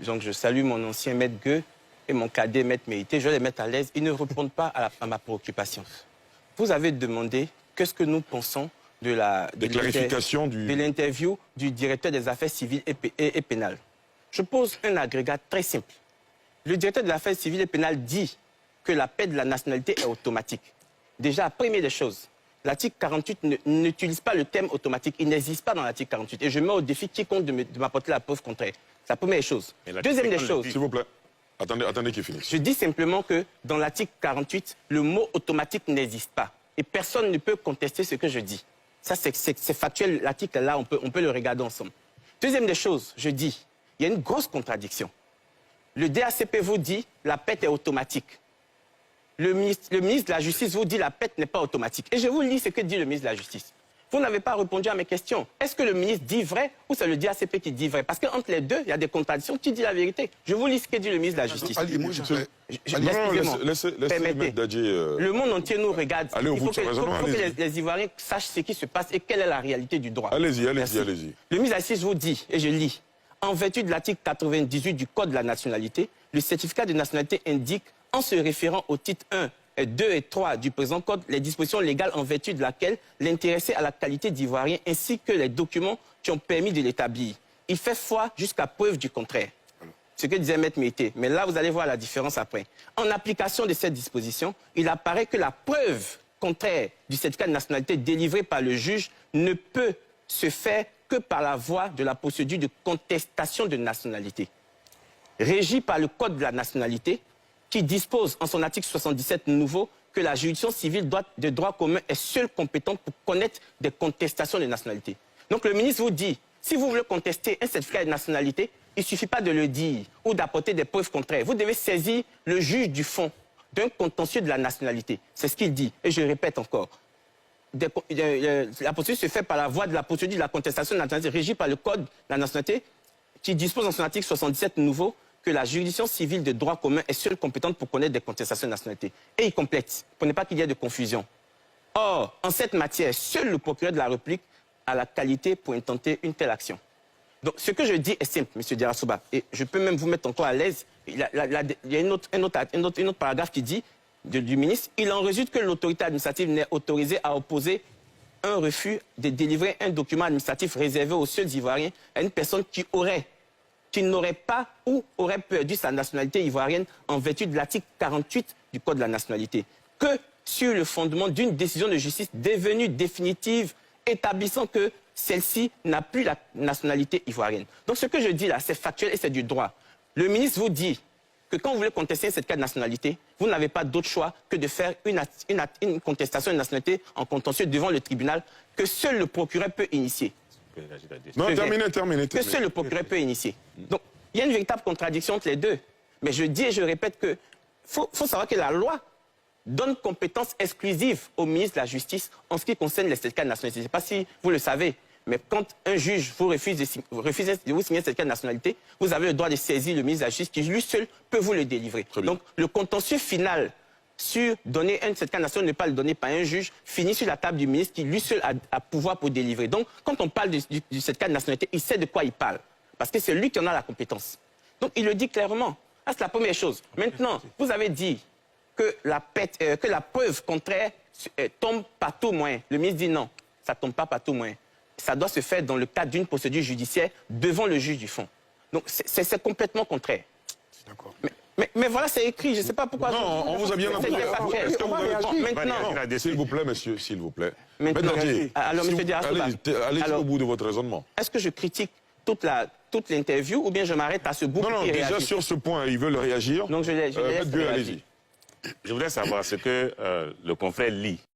Donc je salue mon ancien maître Gueux et mon cadet maître Méité. Je vais les mettre à l'aise. Ils ne répondent pas à ma préoccupation. Vous avez demandé qu'est-ce que nous pensons de l'interview du directeur des affaires civiles et pénales. Je pose un agrégat très simple. Le directeur des affaires civiles et pénales dit que la paix de la nationalité est automatique. Déjà, première des choses, l'article 48 n'utilise pas le terme automatique. Il n'existe pas dans l'article 48. Et je mets au défi quiconque de m'apporter la preuve contraire. C'est la première chose. Deuxième des choses... S'il vous plaît, attendez qu'il finisse. Je dis simplement que dans l'article 48, le mot automatique n'existe pas. Et personne ne peut contester ce que je dis. Ça, c'est factuel. L'article là, on peut le regarder ensemble. Deuxième des choses, je dis, il y a une grosse contradiction. Le DACP vous dit la paix est automatique. Le ministre de la Justice vous dit la paix n'est pas automatique. Et je vous lis ce que dit le ministre de la Justice. Vous n'avez pas répondu à mes questions. Est-ce que le ministre dit vrai ou c'est le DACP qui dit vrai? Parce qu'entre les deux, il y a des contradictions. Qui dit la vérité? Je vous lis ce que dit le ministre de la Justice. Laissez le monde entier nous regarde. Il faut que les Ivoiriens sachent ce qui se passe et quelle est la réalité du droit. Allez-y. Le ministre de la Justice vous dit, et je lis, en vertu de l'article 98 du Code de la nationalité, le certificat de nationalité indique, en se référant au titre 1, 2 et 3 du présent code, les dispositions légales en vertu de laquelle l'intéressé à la qualité d'Ivoirien ainsi que les documents qui ont permis de l'établir. Il fait foi jusqu'à preuve du contraire. Ce que disait Maître Méité. Mais là, vous allez voir la différence après. En application de cette disposition, il apparaît que la preuve contraire du certificat de nationalité délivré par le juge ne peut se faire que par la voie de la procédure de contestation de nationalité. Régie par le Code de la nationalité, qui dispose en son article 77 nouveau que la juridiction civile de droit commun est seule compétente pour connaître des contestations de nationalité. Donc le ministre vous dit, si vous voulez contester un certificat de nationalité, il ne suffit pas de le dire ou d'apporter des preuves contraires. Vous devez saisir le juge du fond d'un contentieux de la nationalité. C'est ce qu'il dit. Et je répète encore. La procédure se fait par la voie de la procédure de la contestation de la nationalité régie par le Code de la nationalité qui dispose en son article 77 nouveau que la juridiction civile de droit commun est seule compétente pour connaître des contestations de nationalité. Et il complète, pour ne pas qu'il y ait de confusion. Or, en cette matière, seul le procureur de la République a la qualité pour intenter une telle action. Donc, ce que je dis est simple, M. Diarra-Souba, et je peux même vous mettre encore à l'aise. Il y a un autre paragraphe qui dit, du ministre, il en résulte que l'autorité administrative n'est autorisée à opposer un refus de délivrer un document administratif réservé aux seuls Ivoiriens à une personne qui n'aurait pas ou aurait perdu sa nationalité ivoirienne en vertu de l'article 48 du Code de la nationalité, que sur le fondement d'une décision de justice devenue définitive, établissant que celle-ci n'a plus la nationalité ivoirienne. Donc ce que je dis là, c'est factuel et c'est du droit. Le ministre vous dit que quand vous voulez contester cette cas de nationalité, vous n'avez pas d'autre choix que de faire une contestation de nationalité en contentieux devant le tribunal que seul le procureur peut initier. Non, terminez. Que seul le procureur peut initier. Donc, il y a une véritable contradiction entre les deux. Mais je dis et je répète que faut savoir que la loi donne compétence exclusive au ministre de la Justice en ce qui concerne les certificats de nationalité. Je ne sais pas si vous le savez, mais quand un juge vous refuse de vous signer un certificat de nationalité, vous avez le droit de saisir le ministre de la Justice qui, lui seul, peut vous le délivrer. Donc, le contentieux final sur donner un certificat national, ne pas le donner par un juge, finit sur la table du ministre qui, lui seul, a pouvoir pour délivrer. Donc, quand on parle du certificat de nationalité, il sait de quoi il parle. Parce que c'est lui qui en a la compétence. Donc, il le dit clairement. Ça, c'est la première chose. Maintenant, vous avez dit que la preuve contraire tombe par tout moyen. Le ministre dit non, ça ne tombe pas par tout moyen. Ça doit se faire dans le cadre d'une procédure judiciaire devant le juge du fond. Donc, c'est complètement contraire. D'accord. Mais voilà, c'est écrit. Je ne sais pas pourquoi... Non, on vous a bien entendu. Est-ce que vous avez... Maintenant... S'il vous plaît, monsieur, s'il vous plaît. Maintenant, alors, M. Diarra-Souba, allez au bout de votre raisonnement. Est-ce que je critique toute l'interview ou bien je m'arrête à ce bout qui réagit? Déjà sur ce point, ils veulent réagir. Donc je laisse allez-y. Je voudrais savoir ce que le confrère lit.